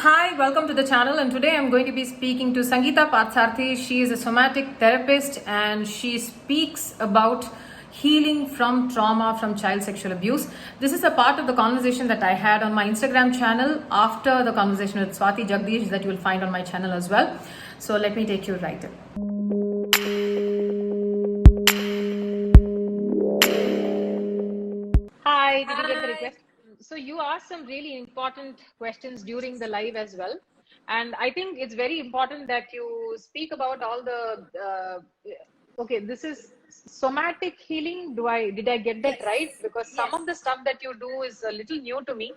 Hi, welcome to the channel, and today I'm going to be speaking to Sangeetha Parthasarathy. She is a somatic therapist and she speaks about healing from trauma from child sexual abuse. This is a part of the conversation that I had on my Instagram channel after the conversation with Swati Jagdish that you will find on my channel as well. So let me take you right in. Hi, did you get the request? So you asked some really important questions during the live as well. And I think it's very important that you speak about all the, okay, this is somatic healing. Did I get that right? Because some of the stuff that you do is a little new to me.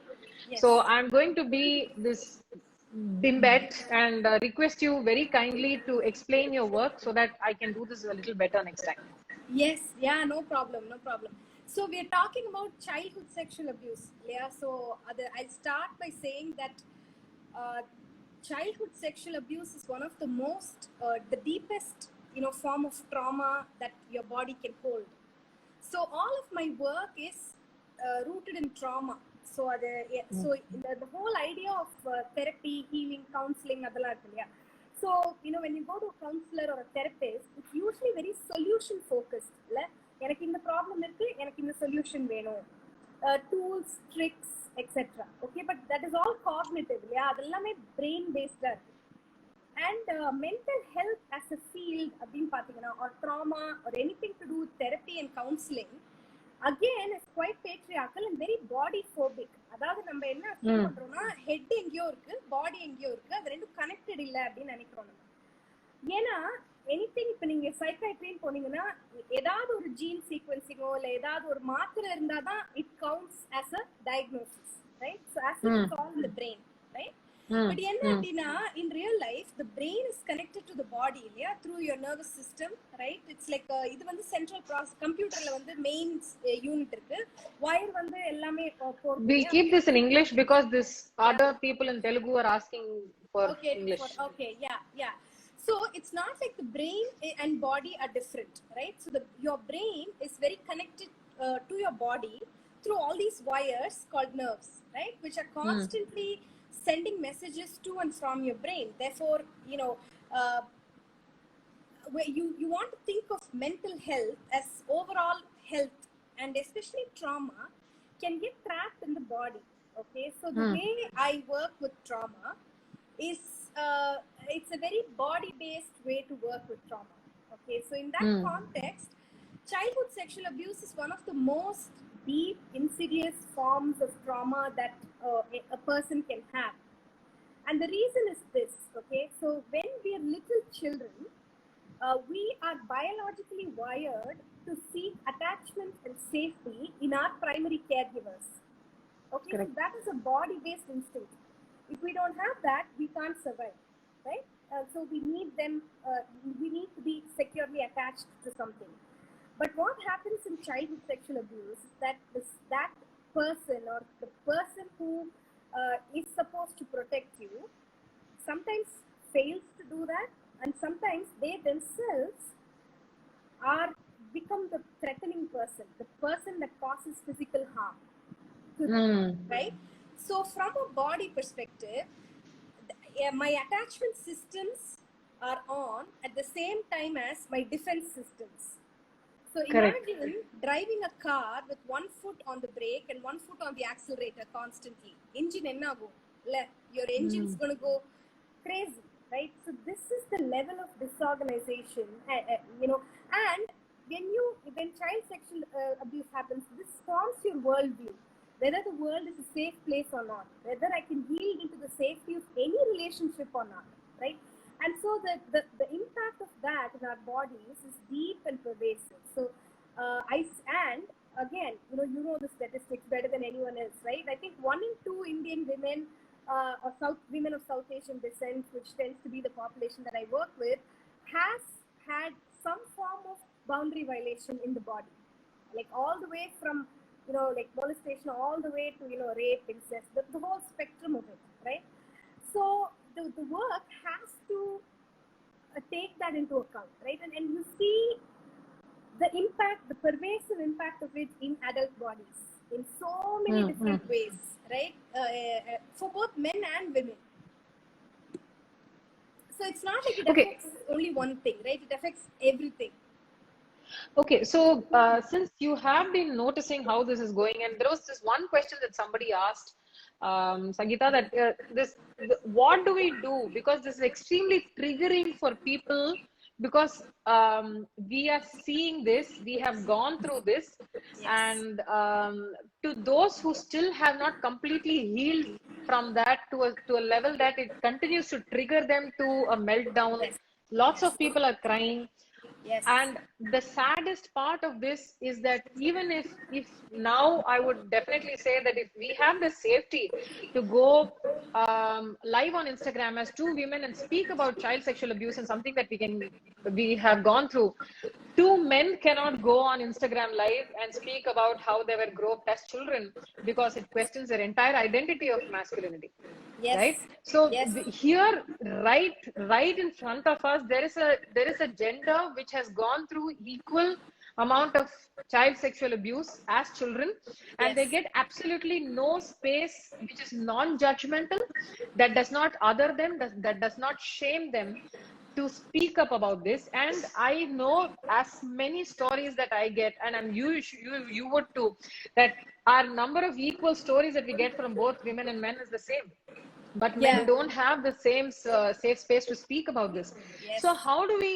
So I'm going to be this bimbet and request you very kindly to explain your work so that I can do this a little better next time. Yes, yeah, no problem. So we're talking about childhood sexual abuse, Leah. So I'll start by saying that childhood sexual abuse is one of the most, the deepest, form of trauma that your body can hold. So all of my work is rooted in trauma. So the whole idea of therapy, healing, counseling, yeah. So when you go to a counselor or a therapist, it's usually very solution focused. எனக்கு இந்த problem இருக்கு, எனக்கு இந்த solution வேணும், tools, tricks, etcetera. Okay, but that is all cognitive இல்லையா? அது எல்லாமே brain பேஸ்டா இருக்கு. And mental health as a field அப்படின்னு பார்த்தீங்கன்னா, or trauma or anything to do with therapy and counseling, again is quite patriarchal and very body phobic. அதாவது நம்ம என்ன feel பண்றோம்னா, ஹெட் எங்கேயோ இருக்கு, பாடி எங்கேயோ இருக்கு, அது ரெண்டும் கனெக்டட் இல்லை அப்படின்னு நினைக்கிறோம் நம்ம. ஏன்னா எனிதிங், இப்போ நீங்க சைக்காட்ரின்னு போனீங்கன்னா ஏதாவது ஒரு ஜீன் சீக்வன்சிங்கோ இல்லை ஏதாவது ஒரு மாத்திரை இருந்தால் தான் it counts as a diagnosis, right? So as it's all in the brain, right? But என்ன அப்படின்னா, in real life the brain is connected to the body இல்லையா, through your nervous system, right? It's like இது வந்து central process. கம்ப்யூட்டர்ல வந்து main unit இருக்கு, wire வந்து எல்லாமே போறது. We'll keep this in English because this other people in Telugu are asking for English. Okay, yeah. So it's not like the brain and body are different, right? So your brain is very connected to your body through all these wires called nerves, right? Which are constantly sending messages to and from your brain. Therefore, you want to think of mental health as overall health, and especially trauma can get trapped in the body. Okay, so the way I work with trauma is it's a very body based way to work with trauma. Okay, so in that context, childhood sexual abuse is one of the most deep, insidious forms of trauma that a person can have. And the reason is this, okay? So when we are little children, we are biologically wired to seek attachment and safety in our primary caregivers. Okay, correct. So that is a body-based instinct. If we don't have that, we can't survive, right? So we need them, we need to be securely attached to something. But what happens in childhood sexual abuse is that that person or the person who is supposed to protect you sometimes fails to do that, and sometimes they themselves become the threatening person, the person that causes physical harm to them, right? So from a body perspective, my attachment systems are on at the same time as my defense systems. So imagine driving a car with one foot on the brake and one foot on the accelerator constantly. Engine ennago, your engine's going to go crazy, right? So this is the level of disorganization, and when child sexual abuse happens, this forms your worldview, whether the world is a safe place or not, whether I can yield into the safety of any relationship or not, right? And so the impact of that in our bodies is deep and pervasive. So and again, you know the statistics better than anyone else, right? I think 1 in 2 Indian women or women of South Asian descent, which tends to be the population that I work with, has had some form of boundary violation in the body, like all the way from like molestation all the way to rape, incest, the whole spectrum of it, right? So the work has to take that into account, right? And you see the impact, the pervasive impact of it in adult bodies in so many different ways, right? For both men and women. So it's not like it Okay. affects only one thing, right? It affects everything. Okay, so since you have been noticing how this is going, and there was this one question that somebody asked, Sangeetha, that what do we do? Because this is extremely triggering for people, because we are seeing this, we have gone through this, Yes. and to those who still have not completely healed from that to a level that it continues to trigger them to a meltdown. Yes. Lots Yes. of people are crying, Yes. and the saddest part of this is that even if now I would definitely say that if we have the safety to go live on Instagram as two women and speak about child sexual abuse and something that we have gone through, two men cannot go on Instagram live and speak about how they were groped as children, because it questions their entire identity of masculinity, Yes. right? So Yes. here, right in front of us, there is a gender which has gone through equal amount of child sexual abuse as children, and Yes. they get absolutely no space, which is non-judgmental, that does not other them, that does not shame them, to speak up about this. And I know as many stories that I get, and you would too, that our number of equal stories that we get from both women and men is the same, but men Yeah. don't have the same safe space to speak about this. Yes. So how do we,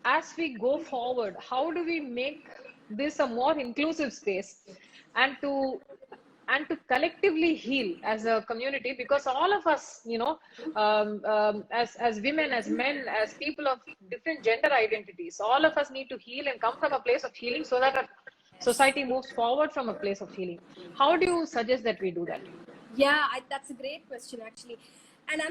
as we go forward, how do we make this a more inclusive space, and to collectively heal as a community? Because all of us, as women, as men, as people of different gender identities, all of us need to heal and come from a place of healing, so that our society moves forward from a place of healing. How do you suggest that we do that? Yeah, that's a great question actually. And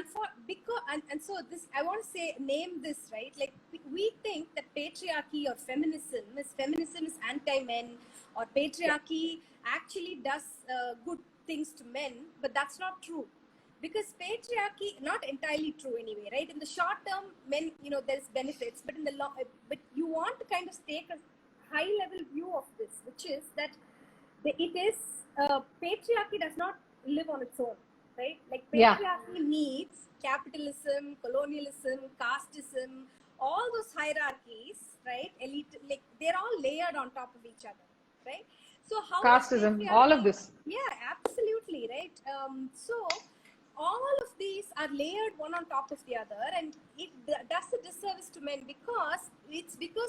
so this, I want to say, name this, right? Like we think that patriarchy or feminism is anti-men, or Yeah. patriarchy actually does good things to men, but that's not true. Because patriarchy, not entirely true anyway, right? In the short term, men, there's benefits, but in the long, but you want to kind of take a high level view of this, which is that it is patriarchy does not live on its own, right? Like Yeah. patriarchy needs capitalism, colonialism, casteism, all those hierarchies, right? Elite, like they're all layered on top of each other, right? So how does Casteism, all of patriarchy? this. Yeah, absolutely, right. So all of these are layered one on top of the other, and it does a disservice to men, because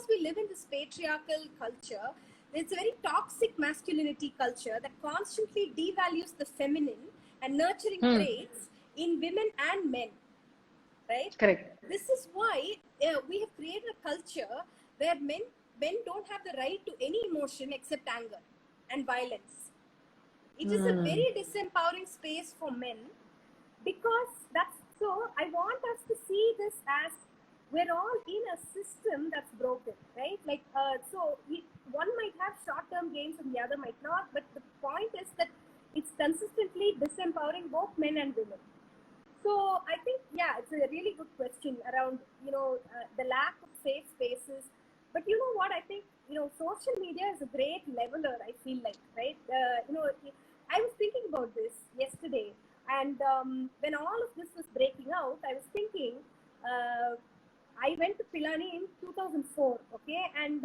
we live in this patriarchal culture. It's a very toxic masculinity culture that constantly devalues the feminine and nurturing traits in women and men, right? Correct. This is why we have created a culture where men don't have the right to any emotion except anger and violence. It is a very disempowering space for men, because that's so. I want us to see this as we're all in a system that's broken, right? Like one might have short-term gains and the other might not, but the point is that it's consistently disempowering both men and women. So I think, yeah, it's a really good question around the lack of safe spaces. But you know what? I think social media is a great leveler. I feel like, right? I was thinking about this yesterday, and when all of this was breaking out, I was thinking. I went to Pilani in 2004, okay, and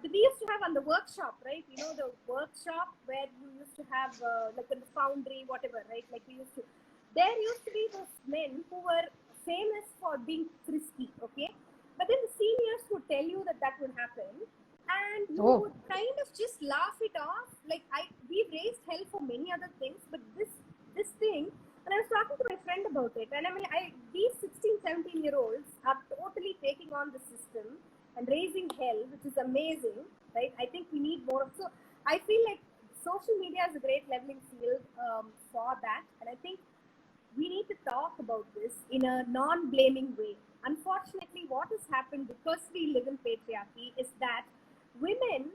we used to have on the workshop, right? The workshop where we used to have like in the foundry, whatever, right? Like there used to be those men who were famous for being frisky, okay? But then the seniors would tell you that would happen, and you would kind of just laugh it off. Like we raised hell for many other things, but this thing. And I was talking to my friend about it, and I mean, these 16, 17-year-olds are totally taking on the system and raising hell, which is amazing, right? I think we need more of. So I feel like social media is a great leveling field for that, and I think we need to talk about this in a non-blaming way. Unfortunately, what has happened, because we live in patriarchy, is that women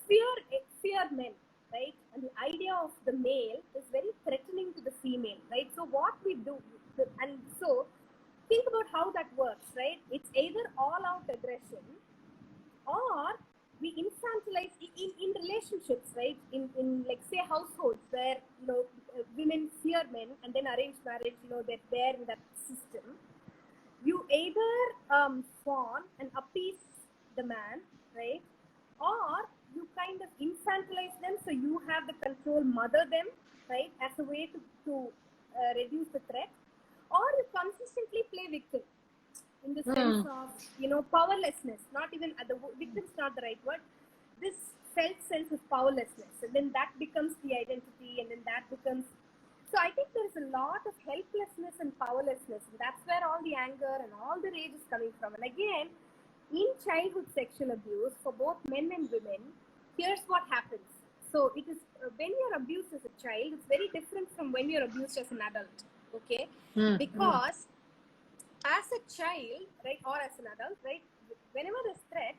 fear men, right? And the idea of the male is very threatening to the female, right? So what we do, and so think about how that works, right? It's either all-out aggression, or we infantilize in relationships, right? In like say households where women fear men, and then arranged marriage, they're there in that system. you either fawn and appease the man, right? Or you kind of infantilize them, so you have the control, mother them, right, as a way to reduce the threat, or you consistently play victim in the sense of, you know, powerlessness. Not even the victim's not the right word. This felt sense of powerlessness, and then that becomes the identity, and then that becomes. So I think there is a lot of helplessness and powerlessness, and that's where all the anger and all the rage is coming from. And again, in childhood sexual abuse for both men and women, here's what happens. So it is when you're abused as a child, it's very different from when you're abused as an adult. Okay, because as a child, right, or as an adult, right, whenever there's threat,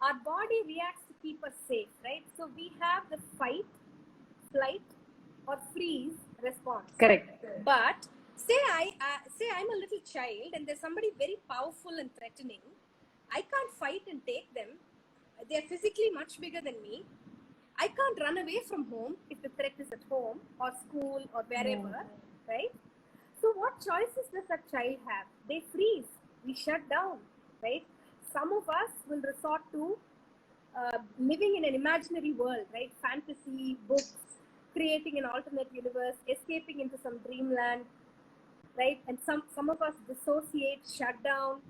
our body reacts to keep us safe, right? So we have the fight, flight, or freeze response. Correct. But say I'm a little child and there's somebody very powerful and threatening. I can't fight and take them. They're physically much bigger than me. I can't run away from home if the threat is at home or school or wherever, right? So what choices does that child have? They freeze. We shut down, right? Some of us will resort to living in an imaginary world, right? Fantasy, books, creating an alternate universe, escaping into some dreamland, right? And some of us dissociate, shut down,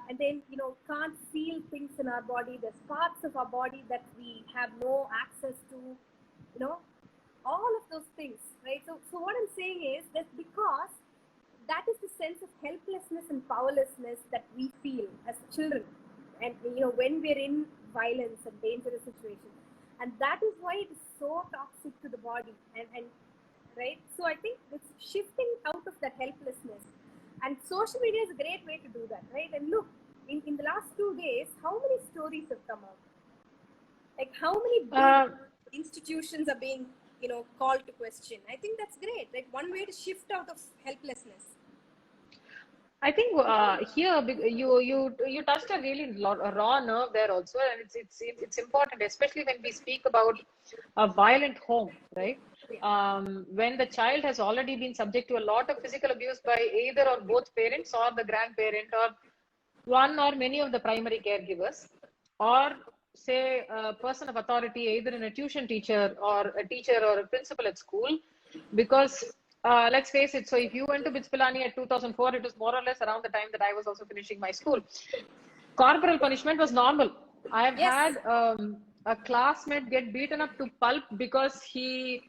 and then, you know, can't feel things in our body. There's parts of our body that we have no access to, you know, all of those things, right? So what I'm saying is that because that is the sense of helplessness and powerlessness that we feel as children, and, you know, when we're in violence and dangerous situations, and that is why it is so toxic to the body, and right. So I think it's shifting out of that helplessness, and social media is a great way to do that, right? And look, in the last 2 days, how many stories have come out? Like how many big institutions are being, you know, called to question? I think that's great. Like one way to shift out of helplessness. I think here you touched a really raw nerve there also, and it's important, especially when we speak about a violent home, right? When the child has already been subject to a lot of physical abuse by either or both parents or the grandparent or one or many of the primary caregivers, or say a person of authority, either in a tuition teacher or a teacher or a principal at school, because let's face it, so if you went to Bitspilani at 2004, it was more or less around the time that I was also finishing my school. Corporal punishment was normal. I've had a classmate get beaten up to pulp because he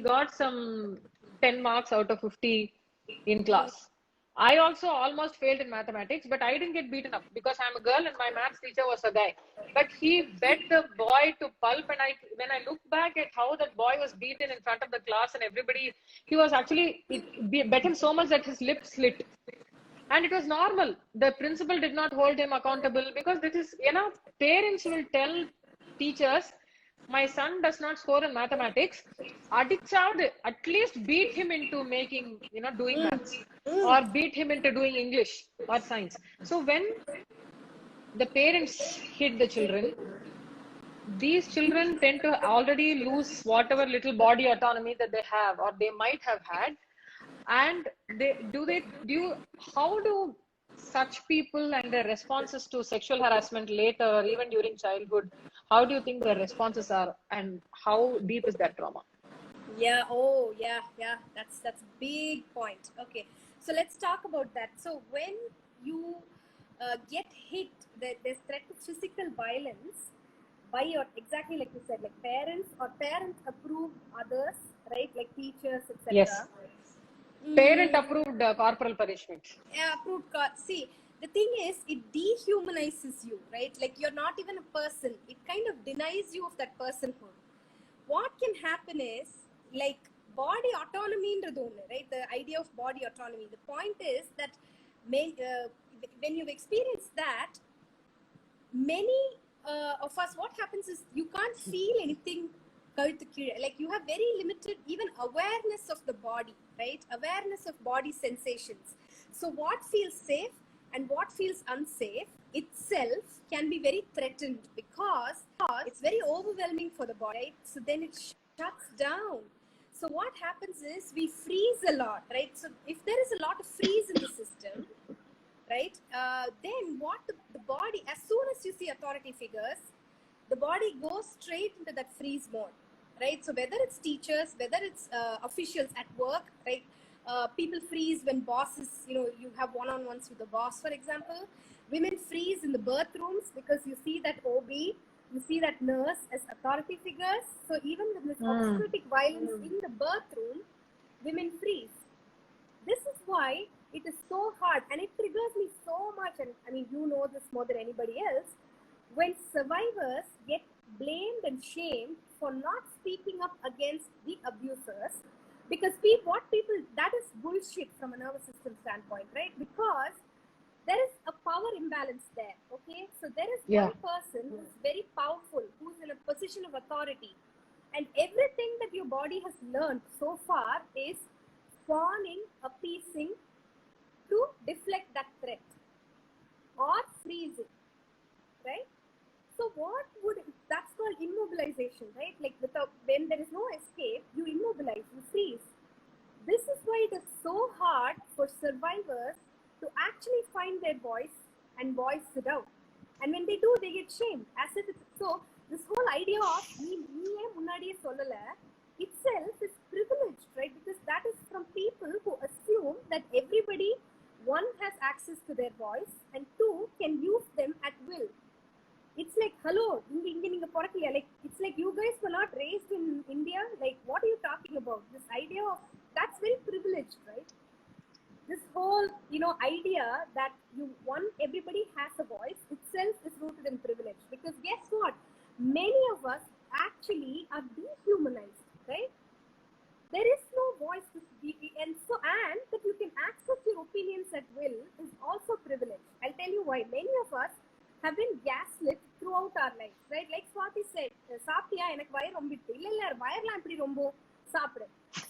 got some 10 marks out of 50 in class. I also almost failed in mathematics, but I didn't get beaten up because I'm a girl and my maths teacher was a guy. But he bet the boy to pulp, and when I look back at how that boy was beaten in front of the class and everybody, he was actually, it bet him so much that his lip slit. And it was normal. The principal did not hold him accountable because this is, you know, parents will tell teachers, my son does not score in mathematics, at least beat him into making, you know, doing maths, or beat him into doing English or science. So when the parents hit the children, these children tend to already lose whatever little body autonomy that they have or they might have had. And how do such people and their responses to sexual harassment later or even during childhood, how do you think their responses are, and how deep is that trauma? Yeah. That's big point. Okay, so let's talk about that. So when you get hit, there's threat of physical violence by your, exactly like you said, like parents or parent approved others, right, like teachers, etc. Yes. Parent approved corporal punishment. Approved. See, the thing is, it dehumanizes you, right? Like you're not even a person. It kind of denies you of that personhood. What can happen is, like, body autonomy, right? The idea of body autonomy. The point is that when you've experienced that, many of us, what happens is you can't feel anything. Like you have very limited even awareness of the body, right? Awareness of body sensations. So what feels safe and what feels unsafe itself can be very threatened because it's very overwhelming for the body, right? So then it shuts down. So what happens is we freeze a lot, right? So if there is a lot of freeze in the system, the authority figures, the body goes straight into that freeze mode, right? So whether it's teachers, whether it's officials at work, right? People freeze when bosses, you have one-on-ones with the boss, for example. Women freeze in the birth rooms because you see that OB, you see that nurse as authority figures. So even with this obstetric violence in the birth room, women freeze. This is why it is so hard, and it triggers me so much, and I mean, you know this more than anybody else, when survivors get blamed and shamed for not speaking up against the abusers, because that is bullshit from a nervous system standpoint, right? Because there is a power imbalance there, okay? So there is one person who's very powerful, who's in a position of authority, and everything that your body has learned so far is fawning, appeasing to deflect that threat or freezing, right? So that's called immobilization, right? Like when there is no escape, you immobilize, you freeze. This is why it is so hard for survivors to actually find their voice and voice it out. And when they do, they get shamed. As if it's so. This whole idea of itself is privileged, right? Because that is from people who assume that everybody, one, has access to their voice, and two, can use them at will. It's like, hello, like, it's like you guys were not raised in India. Like, what are you talking about? This idea of, that's very privileged, right? This whole, idea that everybody has a voice itself is rooted in privilege. Because guess what? Many of us actually are dehumanized, right? There is no voice to speak, and that you can access your opinions at will is also privilege. I'll tell you why. Many of us have been gaslit throughout our lives, right? Like Swati said,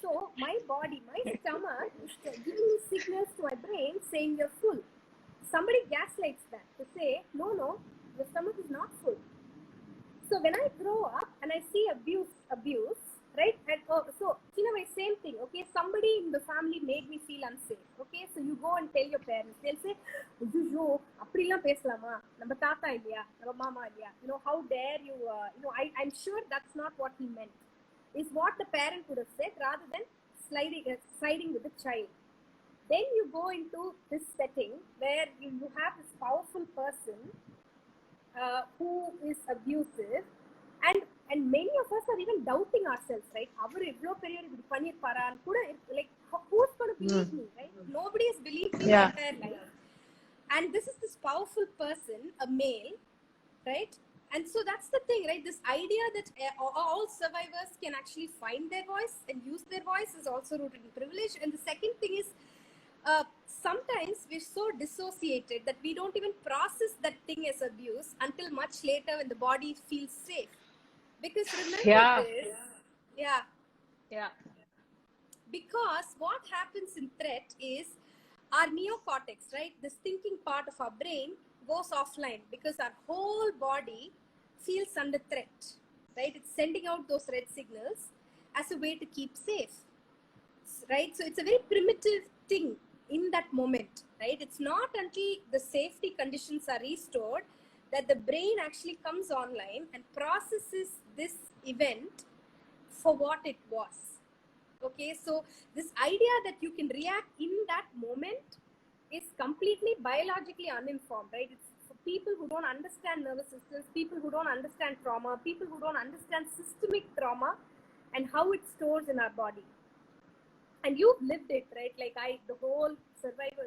so my body, my stomach is giving me signals to my brain saying you're full. Somebody gaslights that to say, no, your stomach is not full. So when I grow up and I see abuse, right? And so, Chinmayi, same thing, okay? Somebody in the family made me feel unsafe, okay? So you go and tell your parents. They'll say, how dare you, I'm sure that's not what he meant. Is what the parent would have said rather than siding with the child. Then you go into this setting where you have this powerful person who is abusive, and many of us are even doubting ourselves, right? Like, who's going to believe me, right? Nobody has believed me my entire life. And this is this powerful person, a male, right? And so that's the thing, right? This idea that all survivors can actually find their voice and use their voice is also rooted in privilege. And the second thing is, sometimes we're so dissociated that we don't even process that thing as abuse until much later when the body feels safe. Because remember this, because what happens in threat is our neocortex, right? This thinking part of our brain goes offline because our whole body feels under threat, right? It's sending out those red signals as a way to keep safe, right? So it's a very primitive thing in that moment, right? It's not until the safety conditions are restored that the brain actually comes online and processes this event for what it was. Okay, so this idea that you can react in that moment is completely biologically uninformed, right? It's for people who don't understand nervous systems, people who don't understand trauma, people who don't understand systemic trauma and how it stores in our body. And you've lived it, right? Like the whole survival,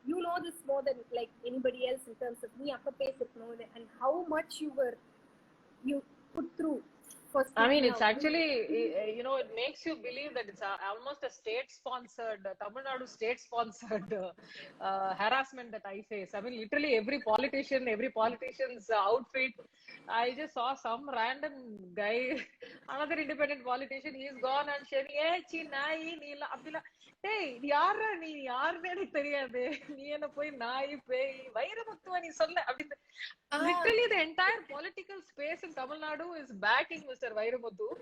you know this more than like anybody else in terms of me, and how much you put through. I mean, it's actually, it makes you believe that it's almost a state-sponsored, Tamil Nadu state-sponsored harassment that I face. I mean, literally every politician's outfit, I just saw some random guy, another independent politician, he's gone and sharing, hey, Chinmayi, hey, literally the entire political space in Tamil Nadu is backing Mr. Vairamuthu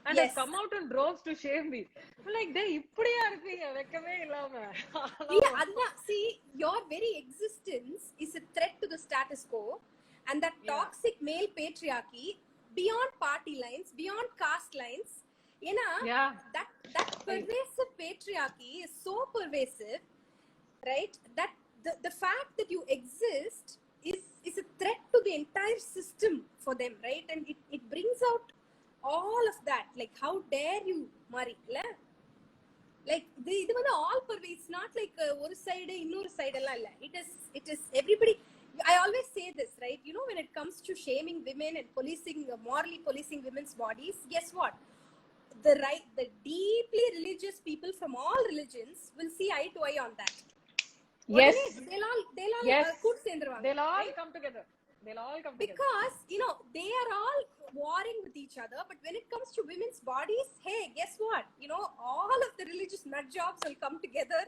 and has come out in droves to shame me. I'm like, see, your very existence is a threat to the status quo, And that toxic male patriarchy, beyond party lines, beyond caste lines, you know, that pervasive patriarchy is so pervasive, right? That the fact that you exist is a threat to the entire system for them, right? And it brings out all of that. Like, how dare you, Mari? Like, இது வந்து all pervasive. It's not like ஒரு side இன்னொரு side எல்லாம் இல்ல. It is everybody. I always say this, right? You know, when it comes to shaming women and policing, morally policing women's bodies, guess what? The deeply religious people from all religions will see eye to eye on that. Yes. They'll all they'll all come together. Because, you know, they are all warring with each other. But when it comes to women's bodies, hey, guess what? You know, all of the religious nut jobs will come together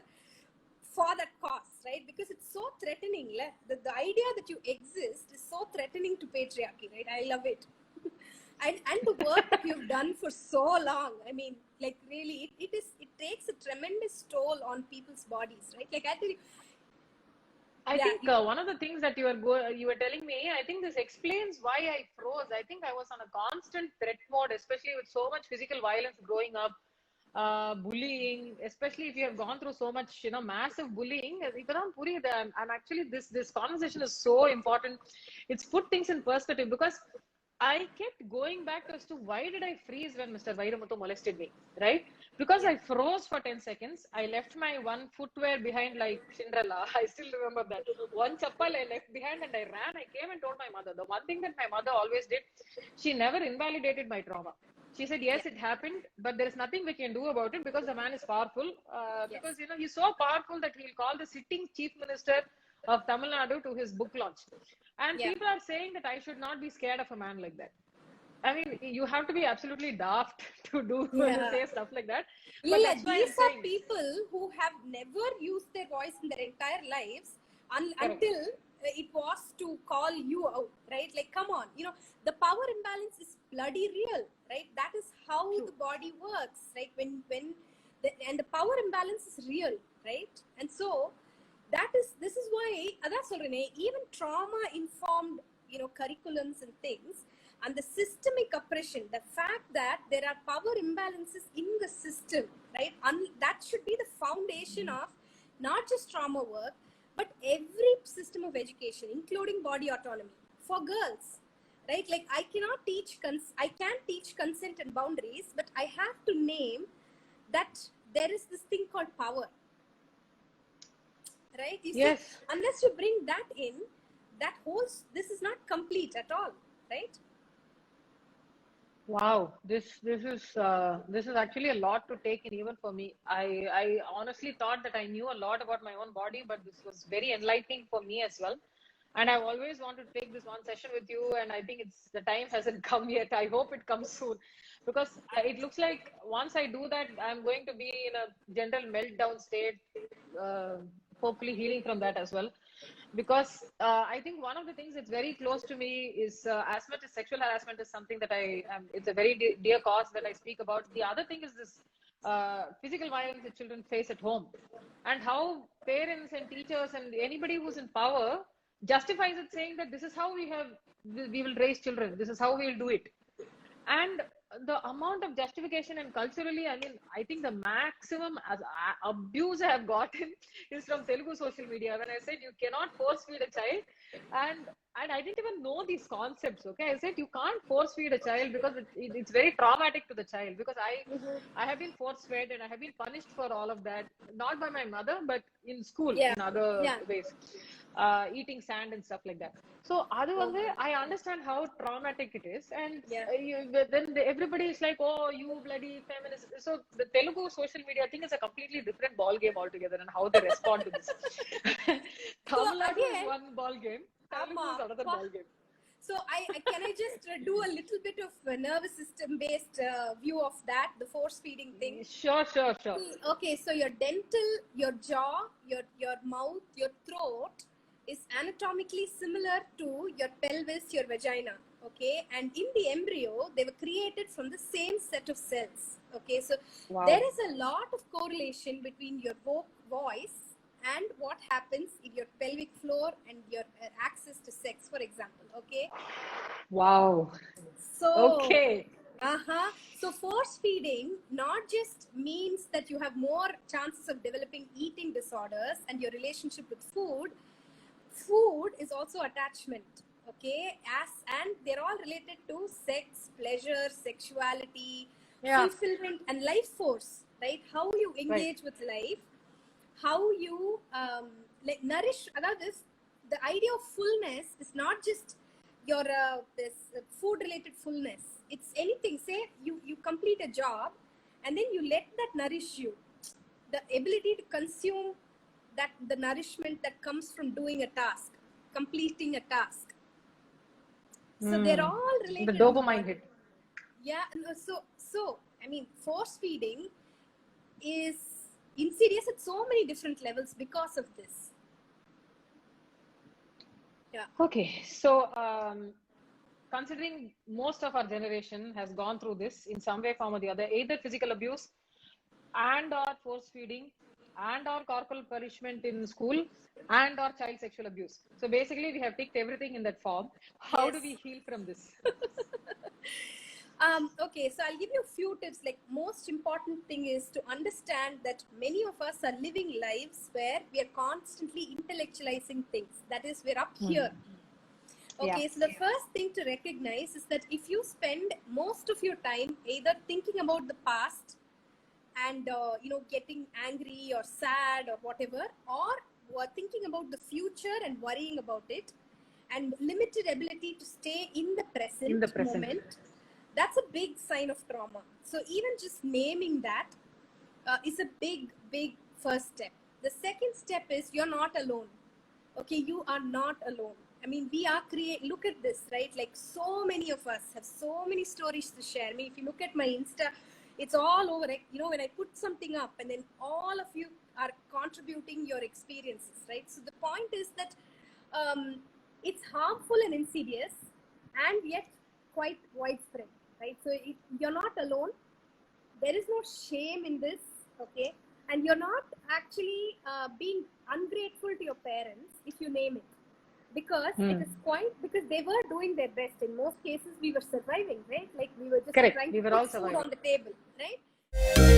for that cause, right? Because it's so threatening. The idea that you exist is so threatening to patriarchy, right? I love it. and the work that you've done for so long, I mean, like, really, it takes a tremendous toll on people's bodies, right? Like, I think one of the things that you were telling me, I think this explains why I froze. I think I was on a constant threat mode, especially with so much physical violence growing up, bullying, especially if you have gone through so much, you know, massive bullying. I'm actually, this conversation is so important. It's put things in perspective, because I kept going back as to why did I freeze when Mr. Vairamuthu molested me, right? Because I froze for 10 seconds. I left my one footwear behind like Cinderella. I still remember that. One chappal I left behind and I ran. I came and told my mother. The one thing that my mother always did, she never invalidated my trauma. She said, yes, it happened, but there is nothing we can do about it because the man is powerful. Because, you know, he's so powerful that he'll call the sitting chief minister of Tamil Nadu to his book launch. And people are saying that I should not be scared of a man like that. I mean, you have to be absolutely daft to say stuff like that. But these are people who have never used their voice in their entire lives until it was to call you out, right? Like, come on, you know, the power imbalance is bloody real, right? That is how the body works, right? And the power imbalance is real, right? And so this is why even trauma informed, you know, curriculums and things, and the systemic oppression, the fact that there are power imbalances in the system, right? That should be the foundation of not just trauma work, but every system of education, including body autonomy for girls, right? Like, I can't teach consent and boundaries, but I have to name that there is this thing called power, right? You see, unless you bring that in, this is not complete at all, right? Wow, this is actually a lot to take in, even for me. I honestly thought that I knew a lot about my own body, but this was very enlightening for me as well. And I've always wanted to take this one session with you, and I think the time hasn't come yet. I hope it comes soon, because it looks like once I do that, I'm going to be in a general meltdown state, hopefully healing from that as well. Because I think one of the things that's very close to me is, as much as sexual harassment is something that it's a very dear cause that I speak about. The other thing is this physical violence that children face at home, and how parents and teachers and anybody who's in power justifies it, saying that this is how we will raise children, this is how we will do it. And the amount of justification, and culturally, I mean, I think the maximum abuse I have gotten is from Telugu social media, when I said you cannot force feed a child, and I didn't even know these concepts. Okay, I said you can't force feed a child because it's very traumatic to the child, because I have been force fed and I have been punished for all of that, not by my mother, but in school, in other ways, eating sand and stuff like that. So I understand how traumatic it is, and then everybody is like, oh, you bloody feminist. So the Telugu social media thing is a completely different ball game altogether, and how they respond to this. Tamil Nadu is one ball game, Telugu is another ball game. So can I just do a little bit of nervous system based view of that, the force feeding thing? Sure. Okay, so your dental, your jaw, your mouth, your throat is anatomically similar to your pelvis, your vagina, okay? And in the embryo, they were created from the same set of cells, okay? So there is a lot of correlation between your voice and what happens in your pelvic floor and your access to sex, for example. Okay. Wow. So Okay. so force feeding not just means that you have more chances of developing eating disorders and your relationship with food. Food is also attachment, okay, and they're all related to sex, pleasure, sexuality, fulfillment, and life force, right? How you engage with life, how you like nourish. This, the idea of fullness is not just your this food related fullness. It's anything. Say you complete a job and then you let that nourish you. The ability to consume that, the nourishment that comes from doing a task, completing a task. So they're all related. The dopamine hit. Yeah. So I mean, force feeding is insidious at so many different levels because of this. Yeah. Okay. So considering most of our generation has gone through this in some way, form or the other, either physical abuse and or force feeding and or corporal punishment in school and or child sexual abuse. So basically we have picked everything in that form. How do we heal from this? Okay, so I'll give you a few tips. Like, most important thing is to understand that many of us are living lives where we are constantly intellectualizing things. That is, we're up here. Okay, so the first thing to recognize is that if you spend most of your time either thinking about the past and getting angry or sad or whatever, or thinking about the future and worrying about it, and limited ability to stay in the present moment, that's a big sign of trauma. So even just naming that is a big first step. The second step is you're not alone. Okay, you are not alone. I mean, we are look at this, right? Like, so many of us have so many stories to share. I mean, if you look at my Insta, it's all over. When I put something up and then all of you are contributing your experiences, right? So the point is that it's harmful and insidious and yet quite widespread, right? So you're not alone. There is no shame in this, okay? And you're not actually being ungrateful to your parents if you name it. Because it is because they were doing their best. In most cases, we were surviving, right? Like, we were just trying to put food on the table, right?